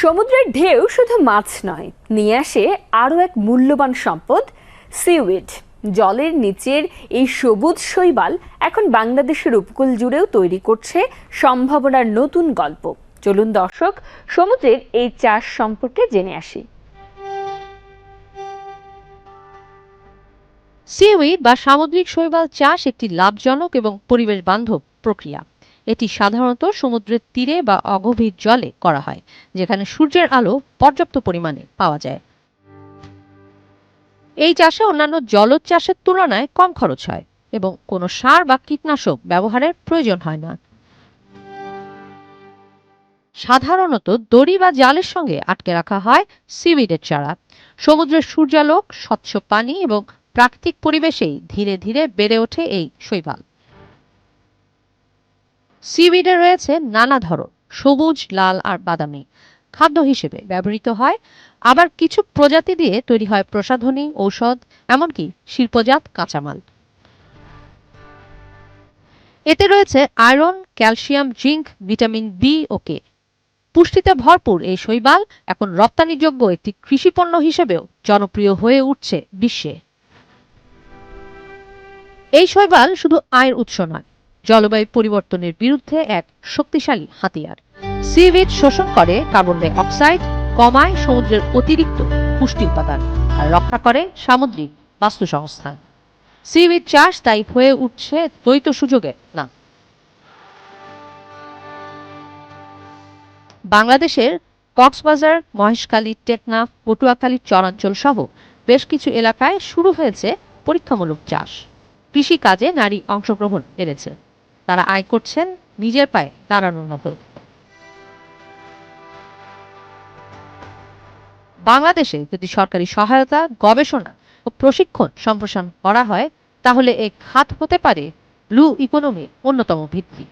সমুদ্রের ঢেউ শুধু মাছ নয়, নিয়ে আসে আরও এক মূল্যবান সম্পদ, সিউইড। জলের নিচের এই সবুজ শৈবাল এখন বাংলাদেশের উপকূল জুড়েও তৈরি করছে সম্ভাবনার নতুন গল্প। চলুন দর্শক, সমুদ্রের এই চাষ সম্পর্কে জেনে আসি। সিউইড বা সামুদ্রিক শৈবাল চাষ একটি লাভজনক এবং পরিবেশ বান্ধব প্রক্রিয়া। এটি সাধারণত সমুদ্রের তীরে বা অগভীর জলে করা হয়, যেখানে সূর্যের আলো পর্যাপ্ত পরিমাণে পাওয়া যায়। এই চাষে অন্যান্য জলজ চাষের তুলনায় কম খরচ হয় এবং কোনো সার বা কীটনাশক ব্যবহারের প্রয়োজন হয় না। সাধারণত দড়ি বা জালের সঙ্গে আটকে রাখা হয় সিউইডের চারা। সমুদ্রের সূর্যালোক, স্বচ্ছ পানি এবং প্রাকৃতিক পরিবেশেই ধীরে ধীরে বেড়ে ওঠে এই শৈবাল। সিউইডে রয়েছে নানা ধরন, সবুজ, লাল আর বাদামি। খাদ্য হিসেবে ব্যবহৃত হয়, আবার কিছু প্রজাতি দিয়ে তৈরি হয় প্রসাধনী, ঔষধ, এমনকি শিল্পজাত কাঁচামাল। এতে রয়েছে iron, calcium, zinc, vitamin B ও কে। পুষ্টিতে ভরপুর এই শৈবাল এখন রপ্তানিযোগ্য একটি কৃষিপণ্য হিসেবেও জনপ্রিয় হয়ে উঠছে বিশ্বে। এই শৈবাল শুধু আয়ের উৎস নয়, জলবায়ু পরিবর্তনের বিরুদ্ধে এক শক্তিশালী হাতিয়ার। সিউইড শোষণ করে কার্বন ডাই অক্সাইড, কমায় সমুদ্রের অতিরিক্ত পুষ্টি উপাদান আর রক্ষা করে সামুদ্রিক বাস্তুসংস্থান। সিউইড চাষ তাই হয়ে উঠছে দ্বৈত সুযোগের না। বাংলাদেশের কক্সবাজার, মহেশখালী, টেকনাফ, পটুয়াখালী চরাঞ্চল সহ বেশ কিছু এলাকায় শুরু হয়েছে পরীক্ষামূলক চাষ। কৃষিকাজে নারী অংশগ্রহণ বেড়েছে, তারা আয় করছেন নিজের পায়ে দাঁড়ানোর মতো। বাংলাদেশে যদি সরকারি সহায়তা, গবেষণা ও প্রশিক্ষণ সম্প্রসারণ করা হয়, তাহলে এই খাত হতে পারে ব্লু ইকোনমির অন্যতম ভিত্তি।